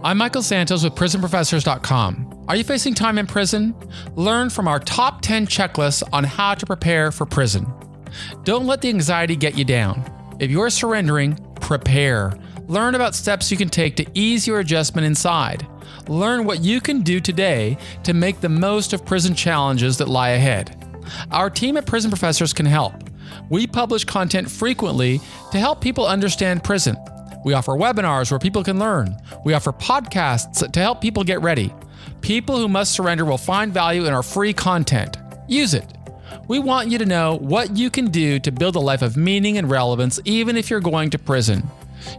I'm Michael Santos with PrisonProfessors.com. Are you facing time in prison? Learn from our top 10 checklists on how to prepare for prison. Don't let the anxiety get you down. If you're surrendering, prepare. Learn about steps you can take to ease your adjustment inside. Learn what you can do today to make the most of prison challenges that lie ahead. Our team at Prison Professors can help. We publish content frequently to help people understand prison. We offer webinars where people can learn. We offer podcasts to help people get ready. People who must surrender will find value in our free content. Use it. We want you to know what you can do to build a life of meaning and relevance even if you're going to prison.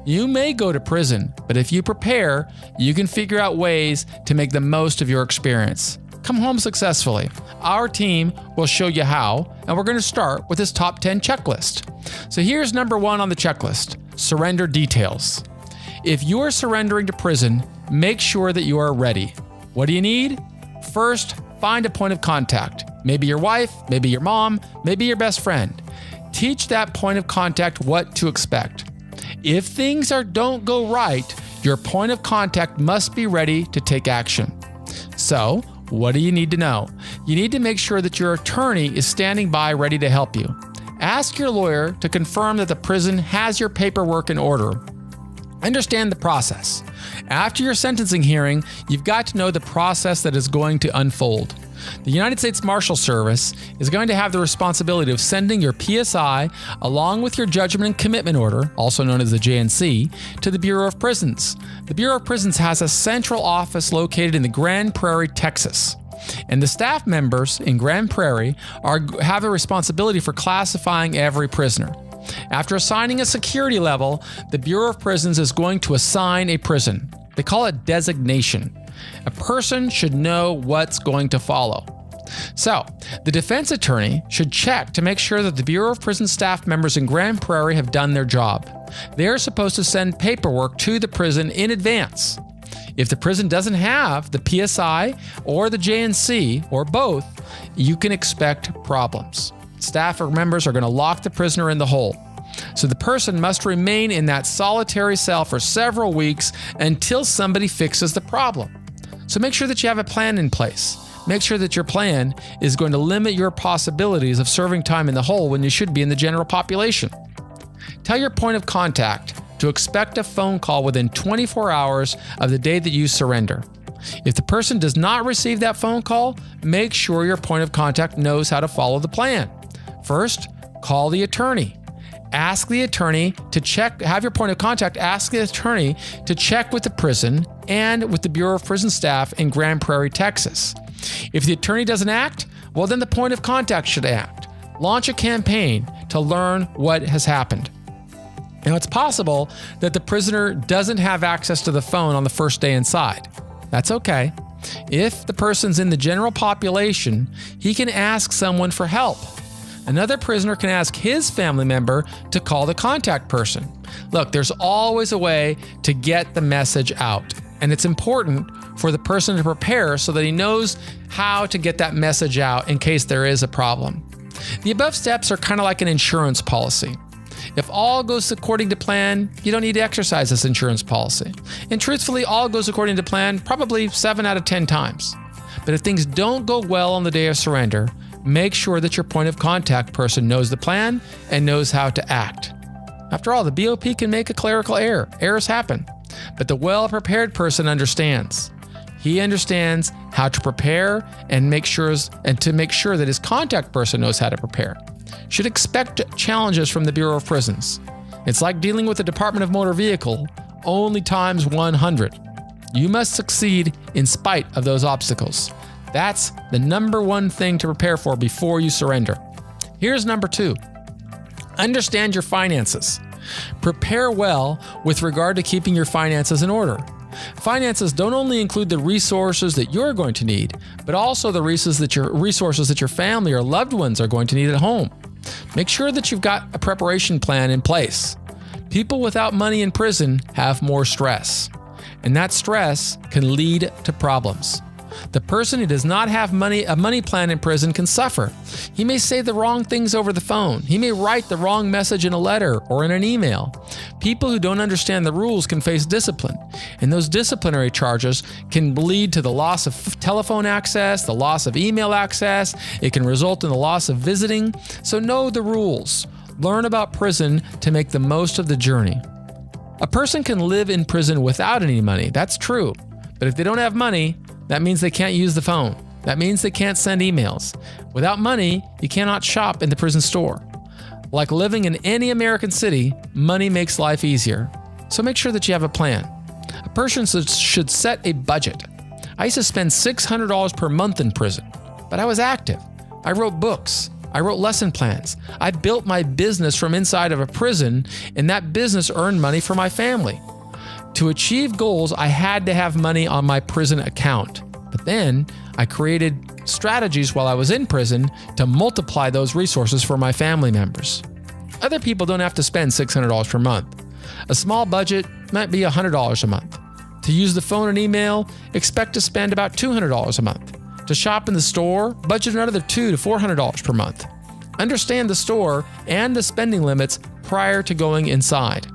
You may go to prison, but if you prepare, you can figure out ways to make the most of your experience. Come home successfully. Our team will show you how, and we're going to start with this top 10 checklist. So here's number 1 on the checklist: surrender details. If you are surrendering to prison, make sure that you are ready. What do you need? First, find a point of contact. Maybe your wife, maybe your mom, maybe your best friend. Teach that point of contact what to expect. If things don't go right, your point of contact must be ready to take action. So, what do you need to know? You need to make sure that your attorney is standing by ready to help you. Ask your lawyer to confirm that the prison has your paperwork in order. Understand the process. After your sentencing hearing, you've got to know the process that is going to unfold. The United States Marshal Service is going to have the responsibility of sending your PSI along with your judgment and commitment order, also known as the JNC, to the Bureau of Prisons. The Bureau of Prisons has a central office located in the Grand Prairie, Texas. And the staff members in Grand Prairie have a responsibility for classifying every prisoner. After assigning a security level, the Bureau of Prisons is going to assign a prison. They call it designation. A person should know what's going to follow. So, the defense attorney should check to make sure that the Bureau of Prisons staff members in Grand Prairie have done their job. They are supposed to send paperwork to the prison in advance. If the prison doesn't have the PSI or the JNC or both, you can expect problems. Staff members are going to lock the prisoner in the hole. So the person must remain in that solitary cell for several weeks until somebody fixes the problem. So make sure that you have a plan in place. Make sure that your plan is going to limit your possibilities of serving time in the hole when you should be in the general population. Tell your point of contact to expect a phone call within 24 hours of the day that you surrender. If the person does not receive that phone call, make sure your point of contact knows how to follow the plan. First, call the attorney. Ask the attorney to check, have your point of contact ask the attorney to check with the prison and with the Bureau of Prison staff in Grand Prairie, Texas. If the attorney doesn't act, well, then the point of contact should act. Launch a campaign to learn what has happened. Now, it's possible that the prisoner doesn't have access to the phone on the first day inside. That's okay. If the person's in the general population, he can ask someone for help. Another prisoner can ask his family member to call the contact person. Look, there's always a way to get the message out, and it's important for the person to prepare so that he knows how to get that message out in case there is a problem. The above steps are kind of like an insurance policy. If all goes according to plan, you don't need to exercise this insurance policy. And truthfully, all goes according to plan probably 7 out of 10 times. But if things don't go well on the day of surrender, make sure that your point of contact person knows the plan and knows how to act. After all, the BOP can make a clerical error. Errors happen. But the well-prepared person understands. He understands how to prepare and to make sure that his contact person knows how to prepare. Should expect challenges from the Bureau of Prisons. It's like dealing with the Department of Motor Vehicle, only times 100. You must succeed in spite of those obstacles. That's the number 1 thing to prepare for before you surrender. Here's number 2. Understand your finances. Prepare well with regard to keeping your finances in order. Finances don't only include the resources that you're going to need, but also the resources that your family or loved ones are going to need at home. Make sure that you've got a preparation plan in place. People without money in prison have more stress, and that stress can lead to problems. The person who does not have a money plan in prison can suffer. He may say the wrong things over the phone. He may write the wrong message in a letter or in an email. People who don't understand the rules can face discipline, and those disciplinary charges can lead to the loss of telephone access, the loss of email access. It can result in the loss of visiting. So know the rules. Learn about prison to make the most of the journey. A person can live in prison without any money. That's true. But if they don't have money, that means they can't use the phone. That means they can't send emails. Without money, you cannot shop in the prison store. Like living in any American city, money makes life easier. So make sure that you have a plan. A person should set a budget. I used to spend $600 per month in prison, but I was active. I wrote books. I wrote lesson plans. I built my business from inside of a prison, and that business earned money for my family. To achieve goals, I had to have money on my prison account. But then I created strategies while I was in prison to multiply those resources for my family members. Other people don't have to spend $600 per month. A small budget might be $100 a month. To use the phone and email, expect to spend about $200 a month. To shop in the store, budget another $200 to $400 per month. Understand the store and the spending limits prior to going inside.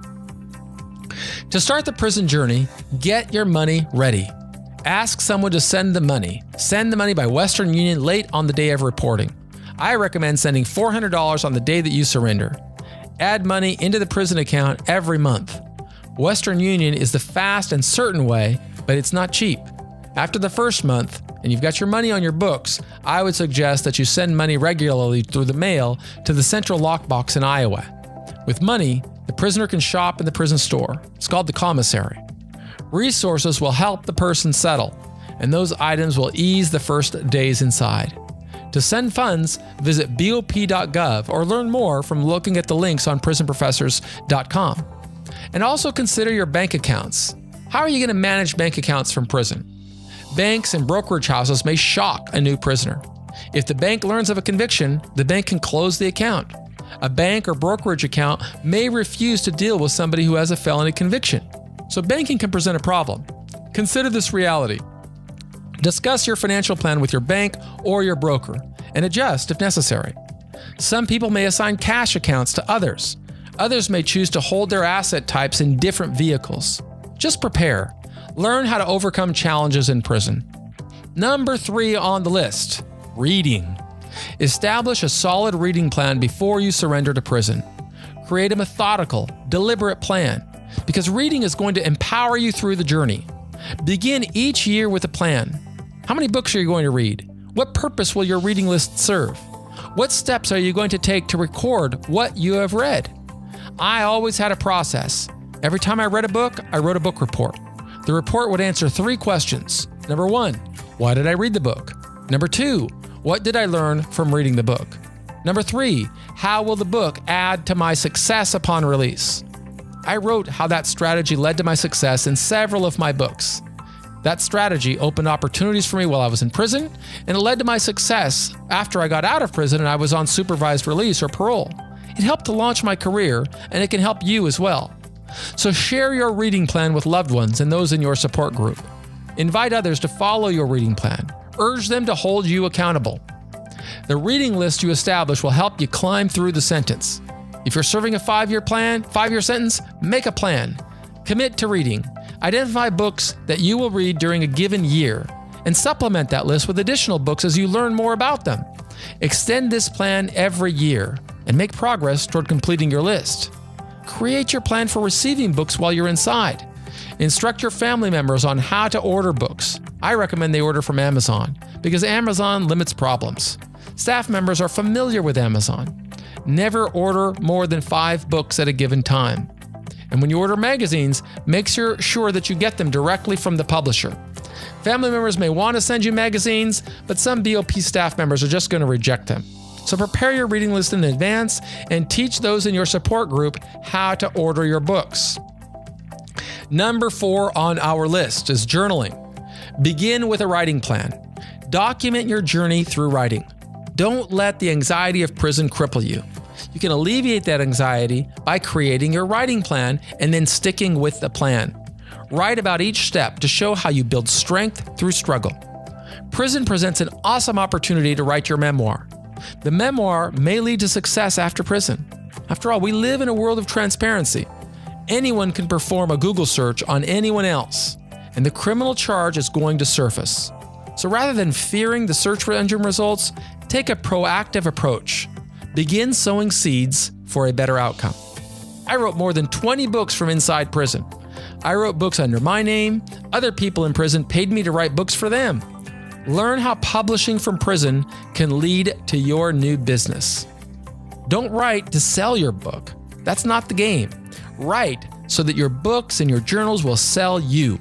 To start the prison journey, get your money ready. Ask someone to send the money. Send the money by Western Union late on the day of reporting. I recommend sending $400 on the day that you surrender. Add money into the prison account every month. Western Union is the fast and certain way, but it's not cheap. After the first month, and you've got your money on your books, I would suggest that you send money regularly through the mail to the central lockbox in Iowa. With money, the prisoner can shop in the prison store. It's called the commissary. Resources will help the person settle, and those items will ease the first days inside. To send funds, visit bop.gov or learn more from looking at the links on prisonprofessors.com. And also consider your bank accounts. How are you going to manage bank accounts from prison? Banks and brokerage houses may shock a new prisoner. If the bank learns of a conviction, the bank can close the account. A bank or brokerage account may refuse to deal with somebody who has a felony conviction. So banking can present a problem. Consider this reality. Discuss your financial plan with your bank or your broker and adjust if necessary. Some people may assign cash accounts to others. Others may choose to hold their asset types in different vehicles. Just prepare. Learn how to overcome challenges in prison. Number 3 on the list, reading. Establish a solid reading plan before you surrender to prison. Create a methodical, deliberate plan, because reading is going to empower you through the journey. Begin each year with a plan. How many books are you going to read? What purpose will your reading list serve? What steps are you going to take to record what you have read? I always had a process. Every time I read a book, I wrote a book report. The report would answer 3 questions. Number 1, why did I read the book? Number 2, what did I learn from reading the book? Number 3, how will the book add to my success upon release? I wrote how that strategy led to my success in several of my books. That strategy opened opportunities for me while I was in prison, and it led to my success after I got out of prison and I was on supervised release or parole. It helped to launch my career, and it can help you as well. So share your reading plan with loved ones and those in your support group. Invite others to follow your reading plan. Urge them to hold you accountable. The reading list you establish will help you climb through the sentence. If you're serving a 5-year sentence, make a plan. Commit to reading. Identify books that you will read during a given year and supplement that list with additional books as you learn more about them. Extend this plan every year and make progress toward completing your list. Create your plan for receiving books while you're inside. Instruct your family members on how to order books. I recommend they order from Amazon because Amazon limits problems. Staff members are familiar with Amazon. Never order more than 5 books at a given time. And when you order magazines, make sure that you get them directly from the publisher. Family members may want to send you magazines, but some BOP staff members are just going to reject them. So prepare your reading list in advance and teach those in your support group how to order your books. Number 4 on our list is journaling. Begin with a writing plan. Document your journey through writing. Don't let the anxiety of prison cripple you. You can alleviate that anxiety by creating your writing plan and then sticking with the plan. Write about each step to show how you build strength through struggle. Prison presents an awesome opportunity to write your memoir. The memoir may lead to success after prison. After all, we live in a world of transparency. Anyone can perform a Google search on anyone else, and the criminal charge is going to surface. So rather than fearing the search engine results, take a proactive approach. Begin sowing seeds for a better outcome. I wrote more than 20 books from inside prison. I wrote books under my name. Other people in prison paid me to write books for them. Learn how publishing from prison can lead to your new business. Don't write to sell your book. That's not the game. Write so that your books and your journals will sell you.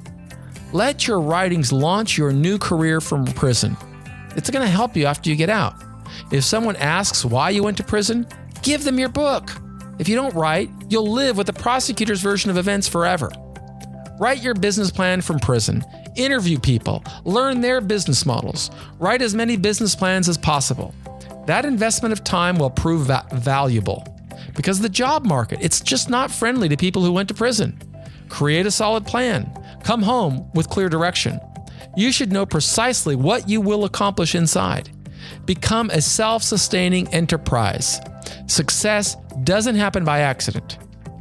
Let your writings launch your new career from prison. It's going to help you after you get out. If someone asks why you went to prison, give them your book. If you don't write, you'll live with the prosecutor's version of events forever. Write your business plan from prison. Interview people. Learn their business models. Write as many business plans as possible. That investment of time will prove valuable because the job market, it's just not friendly to people who went to prison. Create a solid plan. Come home with clear direction. You should know precisely what you will accomplish inside. Become a self-sustaining enterprise. Success doesn't happen by accident.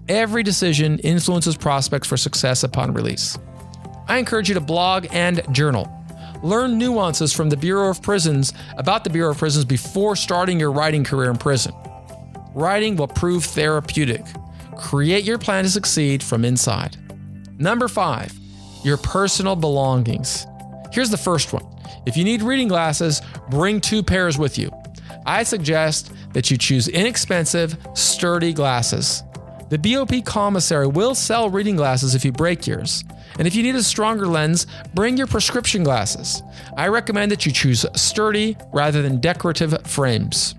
Every decision influences prospects for success upon release. I encourage you to blog and journal. Learn nuances from the Bureau of Prisons about the Bureau of Prisons before starting your writing career in prison. Writing will prove therapeutic. Create your plan to succeed from inside. Number 5, your personal belongings. Here's the first one. If you need reading glasses, bring 2 pairs with you. I suggest that you choose inexpensive, sturdy glasses. The BOP commissary will sell reading glasses if you break yours. And if you need a stronger lens, bring your prescription glasses. I recommend that you choose sturdy rather than decorative frames.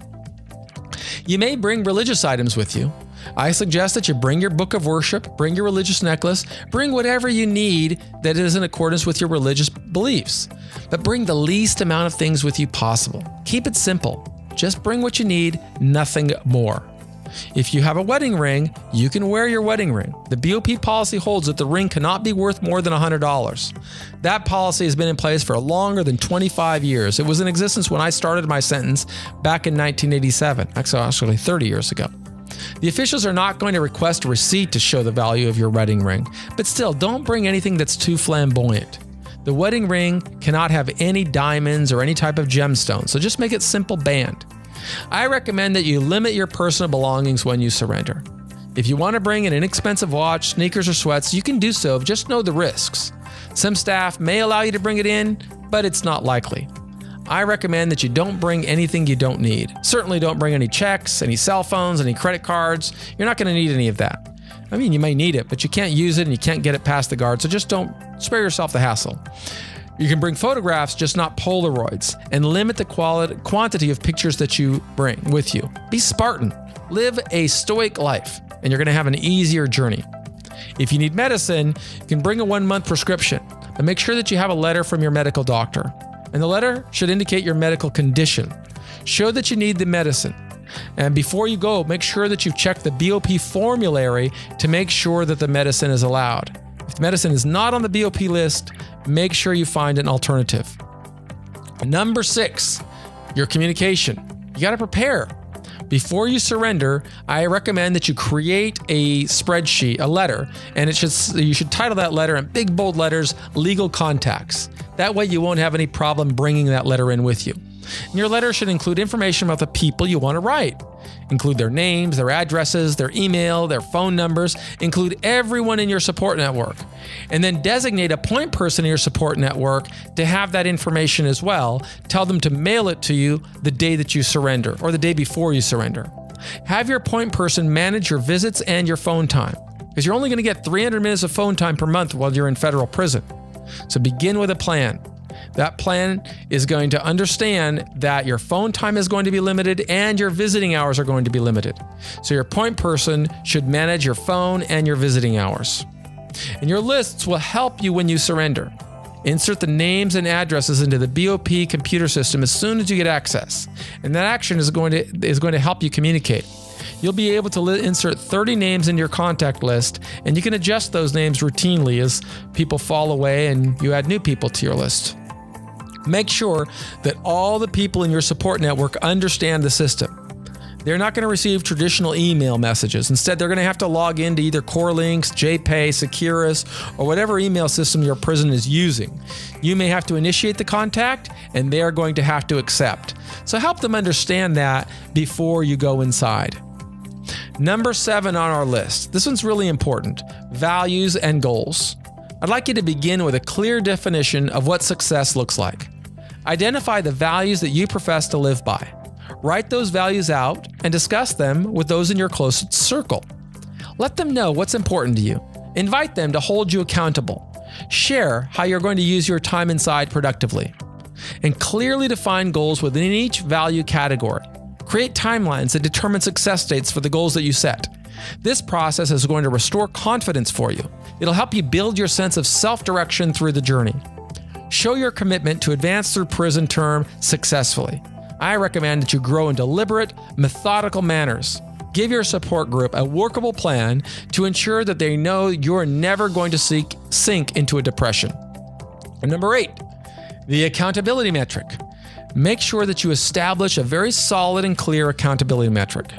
You may bring religious items with you. I suggest that you bring your book of worship, bring your religious necklace, bring whatever you need that is in accordance with your religious beliefs. But bring the least amount of things with you possible. Keep it simple. Just bring what you need, nothing more. If you have a wedding ring, you can wear your wedding ring. The BOP policy holds that the ring cannot be worth more than $100. That policy has been in place for longer than 25 years. It was in existence when I started my sentence back in 1987, actually 30 years ago. The officials are not going to request a receipt to show the value of your wedding ring, but still, don't bring anything that's too flamboyant. The wedding ring cannot have any diamonds or any type of gemstone, so just make it simple band. I recommend that you limit your personal belongings when you surrender. If you want to bring an inexpensive watch, sneakers, or sweats, you can do so, just know the risks. Some staff may allow you to bring it in, but it's not likely. I recommend that you don't bring anything you don't need. Certainly don't bring any checks, any cell phones, any credit cards. You're not going to need any of that. I mean, you may need it, but you can't use it and you can't get it past the guard, so just don't spare yourself the hassle. You can bring photographs, just not Polaroids, and limit the quantity of pictures that you bring with you. Be Spartan. Live a stoic life, and you're going to have an easier journey. If you need medicine, you can bring a 1-month prescription, but make sure that you have a letter from your medical doctor. And the letter should indicate your medical condition. Show that you need the medicine. And before you go, make sure that you've checked the BOP Formulary to make sure that the medicine is allowed. If the medicine is not on the BOP list, make sure you find an alternative. Number 6, your communication. You got to prepare. Before you surrender, I recommend that you create a spreadsheet, a letter, and you should title that letter in big bold letters, legal contacts. That way you won't have any problem bringing that letter in with you. And your letter should include information about the people you want to write. Include their names, their addresses, their email, their phone numbers. Include everyone in your support network. And then designate a point person in your support network to have that information as well. Tell them to mail it to you the day that you surrender or the day before you surrender. Have your point person manage your visits and your phone time, because you're only going to get 300 minutes of phone time per month while you're in federal prison. So begin with a plan. That plan is going to understand that your phone time is going to be limited and your visiting hours are going to be limited. So your point person should manage your phone and your visiting hours. And your lists will help you when you surrender. Insert the names and addresses into the BOP computer system as soon as you get access. And that action is going to help you communicate. You'll be able to insert 30 names in your contact list, and you can adjust those names routinely as people fall away and you add new people to your list. Make sure that all the people in your support network understand the system. They're not going to receive traditional email messages. Instead, they're going to have to log into either CoreLinks, JPay, Securus, or whatever email system your prison is using. You may have to initiate the contact, and they are going to have to accept. So help them understand that before you go inside. Number 7 on our list. This one's really important. Values and goals. I'd like you to begin with a clear definition of what success looks like. Identify the values that you profess to live by. Write those values out and discuss them with those in your closest circle. Let them know what's important to you. Invite them to hold you accountable. Share how you're going to use your time inside productively. And clearly define goals within each value category. Create timelines that determine success dates for the goals that you set. This process is going to restore confidence for you. It'll help you build your sense of self-direction through the journey. Show your commitment to advance through prison term successfully. I recommend that you grow in deliberate, methodical manners. Give your support group a workable plan to ensure that they know you're never going to sink into a depression. And number 8, the accountability metric. Make sure that you establish a very solid and clear accountability metric.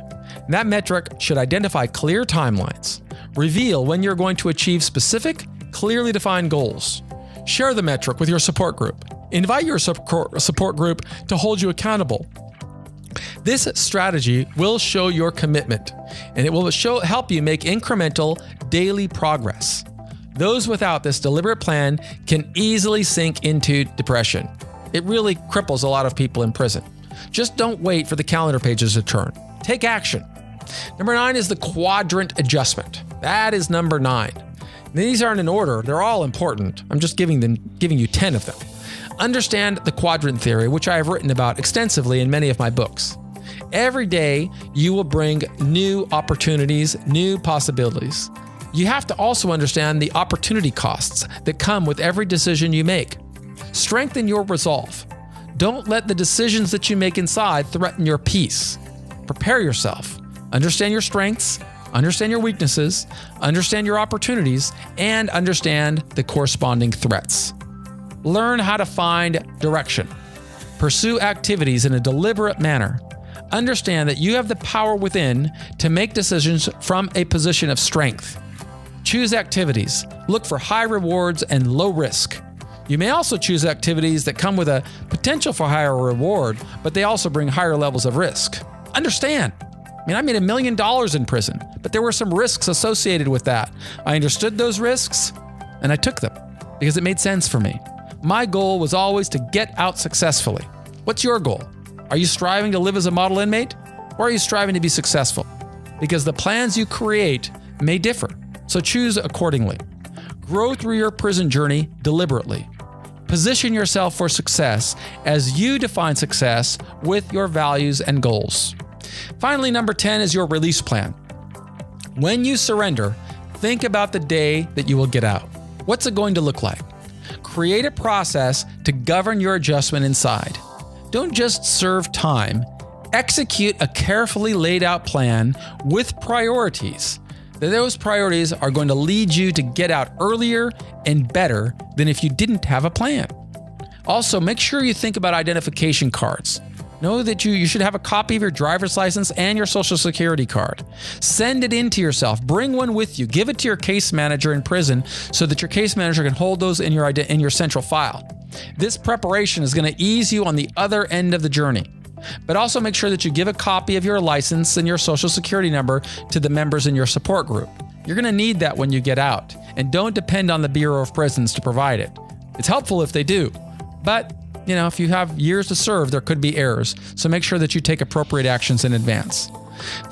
That metric should identify clear timelines, reveal when you're going to achieve specific, clearly defined goals. Share the metric with your support group. Invite your support group to hold you accountable. This strategy will show your commitment, and it will help you make incremental daily progress. Those without this deliberate plan can easily sink into depression. It really cripples a lot of people in prison. Just don't wait for the calendar pages to turn. Take action. Number 9 is the quadrant adjustment. That is number 9. These aren't in order. They're all important. I'm just giving you 10 of them. Understand the quadrant theory, which I have written about extensively in many of my books. Every day, you will bring new opportunities, new possibilities. You have to also understand the opportunity costs that come with every decision you make. Strengthen your resolve. Don't let the decisions that you make inside threaten your peace. Prepare yourself. Understand your strengths, understand your weaknesses, understand your opportunities, and understand the corresponding threats. Learn how to find direction. Pursue activities in a deliberate manner. Understand that you have the power within to make decisions from a position of strength. Choose activities. Look for high rewards and low risk. You may also choose activities that come with a potential for higher reward, but they also bring higher levels of risk. Understand. I made $1 million in prison, but there were some risks associated with that. I understood those risks, and I took them because it made sense for me. My goal was always to get out successfully. What's your goal? Are you striving to live as a model inmate, or are you striving to be successful? Because the plans you create may differ, so choose accordingly. Grow through your prison journey deliberately. Position yourself for success as you define success with your values and goals. Finally, number 10 is your release plan. When you surrender, think about the day that you will get out. What's it going to look like? Create a process to govern your adjustment inside. Don't just serve time. Execute a carefully laid out plan with priorities. Those priorities are going to lead you to get out earlier and better than if you didn't have a plan. Also, make sure you think about identification cards. Know that you should have a copy of your driver's license and your social security card. Send it in to yourself. Bring one with you. Give it to your case manager in prison so that your case manager can hold those in your central file. This preparation is going to ease you on the other end of the journey. But also make sure that you give a copy of your license and your social security number to the members in your support group. You're going to need that when you get out, and don't depend on the Bureau of Prisons to provide it. It's helpful if they do, but if you have years to serve, there could be errors, so make sure that you take appropriate actions in advance.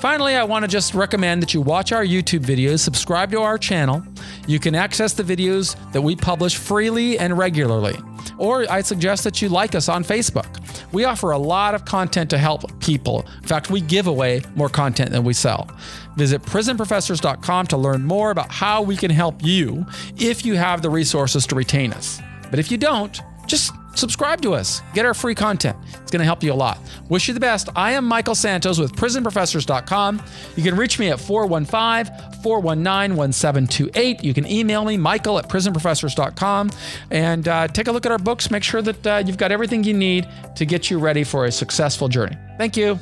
Finally, I want to just recommend that you watch our YouTube videos, subscribe to our channel. You can access the videos that we publish freely and regularly. Or I suggest that you like us on Facebook. We offer a lot of content to help people. In fact, we give away more content than we sell. Visit prisonprofessors.com to learn more about how we can help you if you have the resources to retain us. But if you don't, just subscribe to us. Get our free content. It's going to help you a lot. Wish you the best. I am Michael Santos with prisonprofessors.com. You can reach me at 415-419-1728. You can email me, michael@prisonprofessors.com. And take a look at our books. Make sure that you've got everything you need to get you ready for a successful journey. Thank you.